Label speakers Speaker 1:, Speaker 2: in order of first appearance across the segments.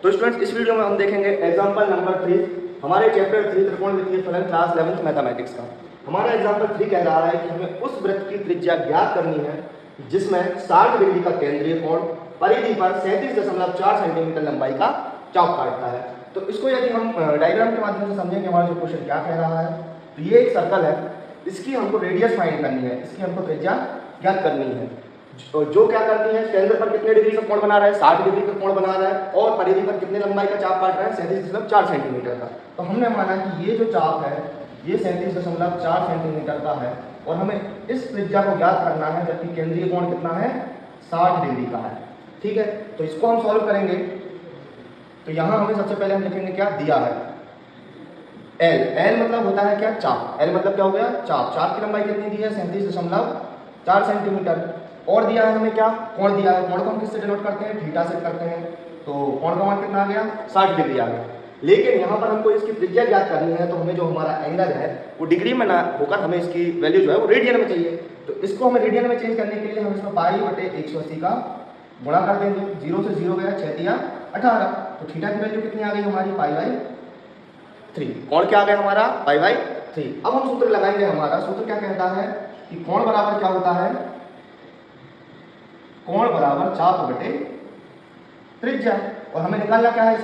Speaker 1: तो स्टूडेंट्स इस वीडियो में हम देखेंगे एग्जाम्पल नंबर 3 हमारे चैप्टर 3 त्रिकोणमितीय फलन क्लास 11th मैथमेटिक्स का। हमारा एग्जाम्पल 3 कह रहा है कि हमें उस वृत्त की त्रिज्या ज्ञात करनी है जिसमें 60 डिग्री का केंद्रीय कोण परिधि पर 37.4 सेंटीमीटर लंबाई का चाप काटता है। तो इसको यदि हम डायग्राम के माध्यम से समझेंगे हमारा जो क्वेश्चन क्या कह रहा है, तो ये एक सर्कल है, इसकी हमको रेडियस फाइंड करनी है, इसकी हमको त्रिज्या ज्ञात करनी है। जो क्या करती है, केंद्र पर कितने डिग्री का कोण बना रहा है, 60 डिग्री का कोण बना रहा है और परिधि पर कितने लंबाई का चाप काट रहा है, 37.4 सेंटीमीटर का। तो हमने माना कि ये जो चाप है ये 37.4 सेंटीमीटर का है और हमें इस त्रिज्या को ज्ञात करना है, जबकि केंद्रीय कोण कितना है, 60 डिग्री का है। ठीक है, तो इसको हम सॉल्व करेंगे। तो यहाँ हमें सबसे पहले हम लिखेंगे क्या दिया है, एल मतलब होता है क्या, चाप। एल मतलब क्या हो गया, चाप। चाप की लंबाई कितनी दी है, 37.4 सेंटीमीटर। और दिया है हमें क्या, कोण दिया है। कोण को हम किससे डिनोट करते हैं, थीटा से करते हैं। तो कोण का मान कितना आ गया, 60 डिग्री आ गया। लेकिन यहाँ पर हमको इसकी त्रिज्या ज्ञात करनी है, तो हमें जो हमारा एंगल है वो डिग्री में ना होकर हमें इसकी वैल्यू जो है वो रेडियन में चाहिए। तो इसको हमें रेडियन में चेंज करने के लिए हम इसमें π/180 का गुणा कर देंगे। 0 से 0 गया, 6 तिया 18। तो थीटा की वैल्यू कितनी आ गई हमारी, π/3। कोण क्या आ गया हमारा, π/3। अब हम सूत्र लगाएंगे। हमारा सूत्र क्या कहता है कि कोण बराबर क्या होता है, कोण बराबर चाप बटे त्रिज्या। और हमें निकालना क्या है,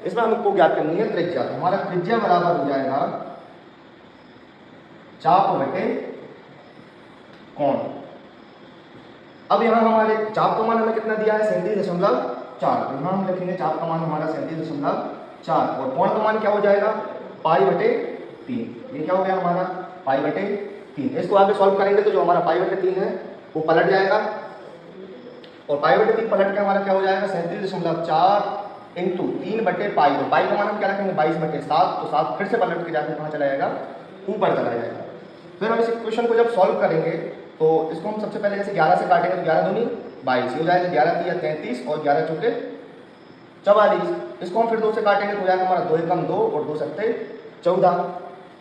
Speaker 1: इसमें हमको ज्ञात करनी है त्रिज्या। तो हमारा त्रिज्या बराबर हो जाएगा चाप बटे कोण। अब यहाँ हमारे चाप का मान हमें कितना दिया है, 37.4। तो यहाँ हम लिखेंगे चाप का मान हमारा 37.4 और कोण का मान क्या हो जाएगा, π/3। ये क्या हो गया हमारा, π/3। इसको आगे सॉल्व करेंगे तो जो हमारा π/3 है वो पलट जाएगा और π/3 पलट के हमारा क्या हो जाएगा, 37.4 इंटू 3/π। तो पाई का मान हम क्या रखेंगे, 22/7। तो 7 फिर से पलट के जाकर कहाँ चला जाएगा, ऊपर चला जाएगा। फिर हम इस इक्वेशन को जब सॉल्व करेंगे तो इसको हम सबसे पहले जैसे 11 से काटेंगे तो 11 दूनी 22 हो जाएगा, 11 तिया 33 और 11 चौके 44। इसको हम फिर 2 से काटेंगे तो हो जाएगा हमारा 2 एकम 2 और 2 सत्ते 14।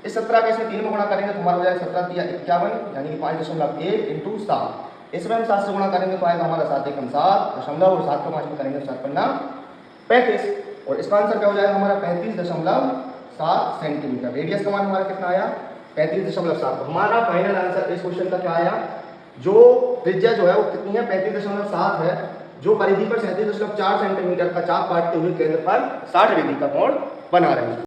Speaker 1: इस 17 का इसमें 3 में गुणा करेंगे तो हमारा हो जाएगा 17 तिया 51, यानी कि 5.1 इंटू 7। इसमें हम 7 से गुणा करेंगे तो आएगा हमारा 7 एकम 7 दशमलव और 7 का 5 में करेंगे 7 पन्ना 35 और इसका आंसर क्या हो जाएगा हमारा 35.7 सेंटीमीटर। रेडियस का मान हमारा कितना आया, 35.7। हमारा फाइनल आंसर इस क्वेश्चन का क्या आया, जो त्रिज्या जो है वो कितनी है, 35.7 है, जो परिधि पर 37.4 सेंटीमीटर का चाप काटते हुए केंद्र पर 60 डिग्री का कोण बना रहे हैं।